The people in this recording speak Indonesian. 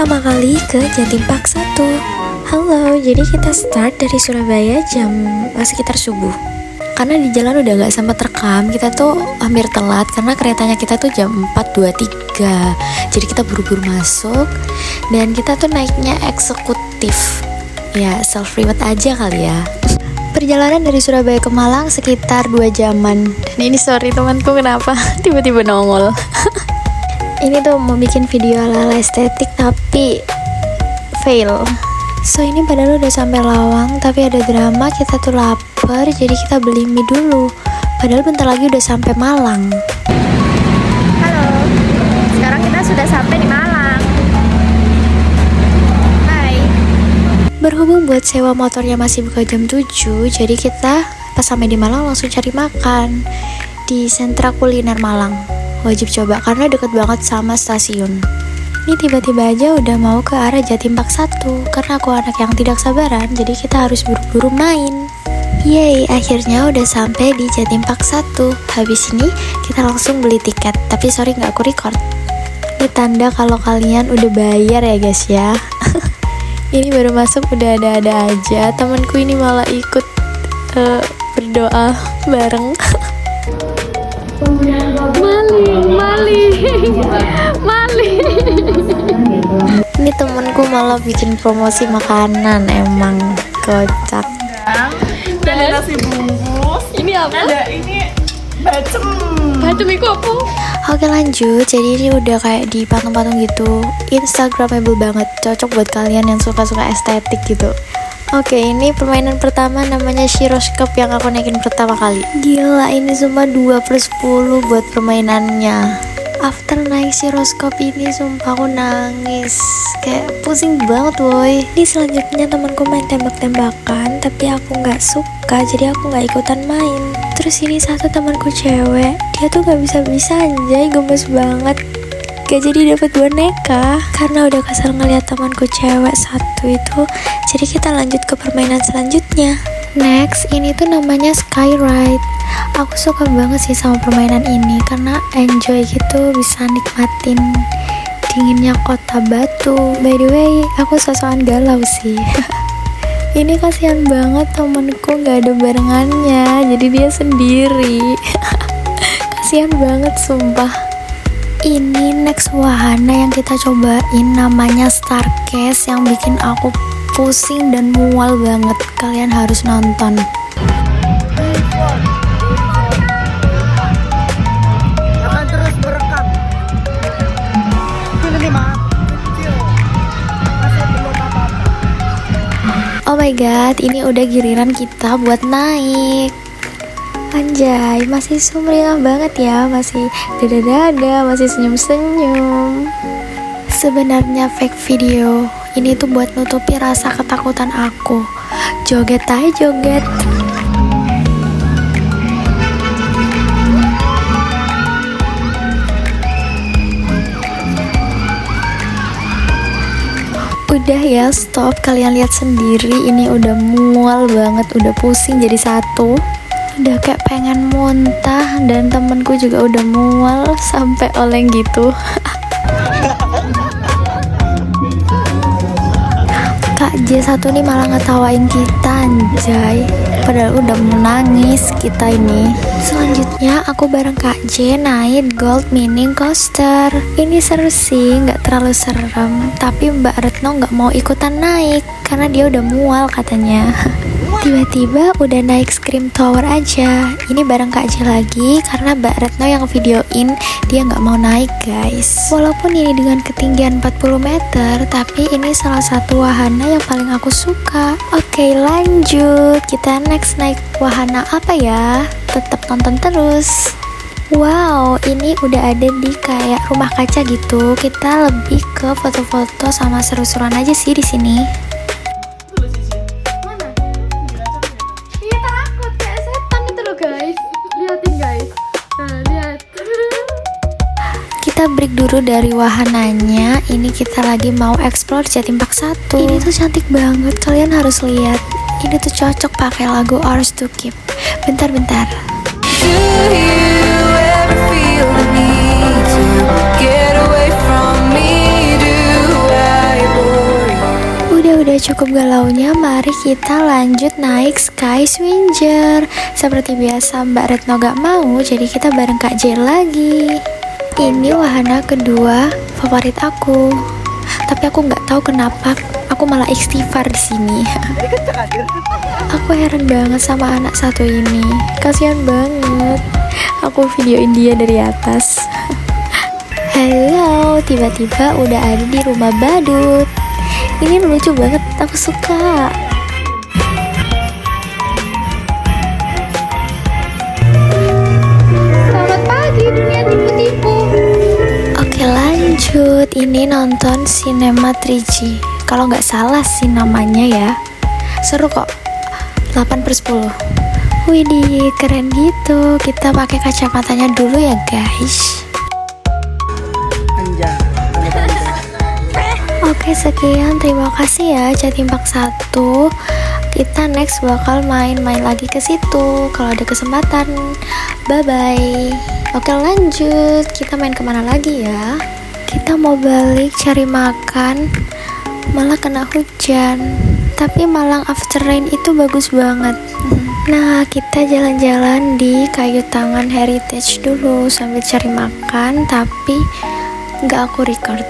pertama kali ke Jatim Park 1. Halo, jadi kita start dari Surabaya jam sekitar subuh. Karena di jalan udah gak sempat rekam, kita tuh hampir telat karena keretanya kita tuh jam 4.23. Jadi kita buru-buru masuk dan kita tuh naiknya eksekutif. Ya, self reward aja kali ya. Perjalanan dari Surabaya ke Malang sekitar 2 jaman. Dan ini sorry temanku kenapa tiba-tiba nongol. Ini tuh mau bikin video ala-ala estetik tapi fail. So ini padahal udah sampai Lawang, tapi ada drama, kita tuh lapar, jadi kita beli mie dulu. Padahal bentar lagi udah sampai Malang. Halo, sekarang kita sudah sampai di Malang. Hai. Berhubung buat sewa motornya masih buka jam 7, jadi kita pas sampai di Malang langsung cari makan di sentra kuliner Malang. Wajib coba karena deket banget sama stasiun. Ini tiba-tiba aja udah mau ke arah Jatim Park 1 karena aku anak yang tidak sabaran, jadi kita harus buru-buru main. Yeay, akhirnya udah sampai di Jatim Park 1. Habis ini kita langsung beli tiket, tapi sorry nggak aku record. Ini tanda kalau kalian udah bayar ya guys ya. Ini baru masuk udah ada-ada aja. Temanku ini malah ikut berdoa bareng. Mali. Ini temenku malah bikin promosi makanan, emang kocak. Ada nasi bungkus. Ini apa? Ada ini bacem. Bacem itu apa? Oke lanjut, jadi ini udah kayak di patung-patung gitu, instagramable banget, cocok buat kalian yang suka-suka estetik gitu. Oke, ini permainan pertama namanya Shiroskop yang aku naikin pertama kali. Gila, ini cuma 2/10 buat permainannya. After naik Shiroskop ini sumpah aku nangis, kayak pusing banget woy. Ini selanjutnya temanku main tembak-tembakan, tapi aku nggak suka, jadi aku nggak ikutan main. Terus ini satu temanku cewek, dia tuh nggak bisa anjay, gemes banget. Gak jadi dapat boneka karena udah kesel ngeliat temanku cewek satu itu. Jadi kita lanjut ke permainan selanjutnya. Next, ini tuh namanya Skyride. Aku suka banget sih sama permainan ini karena enjoy gitu, bisa nikmatin dinginnya kota Batu. By the way, aku sosokan galau sih. Ini kasihan banget temenku gak ada barengannya, jadi dia sendiri. Kasihan banget sumpah. Ini next wahana yang kita cobain namanya Starcase yang bikin aku pusing dan mual banget. Kalian harus nonton. Akan terus merekam. Ini mah kecil. Masih belum apa-apa. Oh my god, ini udah giliran kita buat naik. Anjay, masih sumringah banget ya, masih dada-dada, masih senyum-senyum. Sebenarnya fake video, ini tuh buat nutupi rasa ketakutan aku. Joget aja joget. Udah ya, stop, kalian lihat sendiri, ini udah mual banget, udah pusing jadi satu. Udah kayak pengen muntah dan temenku juga udah mual sampai oleng gitu. Kak J1 nih malah ngetawain kita anjay, padahal udah menangis kita ini. Selanjutnya aku bareng Kak J naik Gold Mining Coaster. Ini seru sih, nggak terlalu serem, tapi Mbak Retno nggak mau ikutan naik karena dia udah mual katanya. Tiba-tiba udah naik Scream Tower aja. Ini bareng Kak J lagi karena Mbak Retno yang videoin dia nggak mau naik guys. Walaupun ini dengan ketinggian 40 meter, tapi ini salah satu wahana yang paling aku suka. Oke lanjut, kita next naik wahana apa ya? Tetap tonton terus. Wow, ini udah ada di kayak rumah kaca gitu. Kita lebih ke foto-foto sama seru-seruan aja sih di sini. Kita break dulu dari wahananya. Ini kita lagi mau explore Jatim Park 1. Ini tuh cantik banget, kalian harus lihat. Ini tuh cocok pakai lagu Ours to Keep. Bentar. Do you ever feel the need to get away from me? Do I udah cukup galaunya, mari kita lanjut naik Sky Swinger. Seperti biasa Mbak Retno gak mau, jadi kita bareng Kak J lagi. Ini wahana kedua favorit aku. Tapi aku nggak tahu kenapa aku malah istighfar di sini. Aku heran banget sama anak satu ini. Kasihan banget. Aku videoin dia dari atas. Halo, tiba-tiba udah ada di rumah badut. Ini lucu banget, aku suka. Selamat pagi dunia tipu-tipu. Oke lanjut, ini nonton Cinema 3G. Kalau nggak salah sih namanya ya. Seru kok, 8/10. Widih, keren gitu. Kita pakai kacamatanya dulu ya guys. Anjay. Oke sekian, terima kasih ya Jatim Park 1. Kita next bakal main-main lagi ke situ kalau ada kesempatan. Bye bye. Oke lanjut, kita main kemana lagi ya? Kita mau balik cari makan, malah kena hujan. Tapi Malang After Rain itu bagus banget. Nah kita jalan-jalan di Kayu Tangan Heritage dulu sambil cari makan, tapi nggak aku record.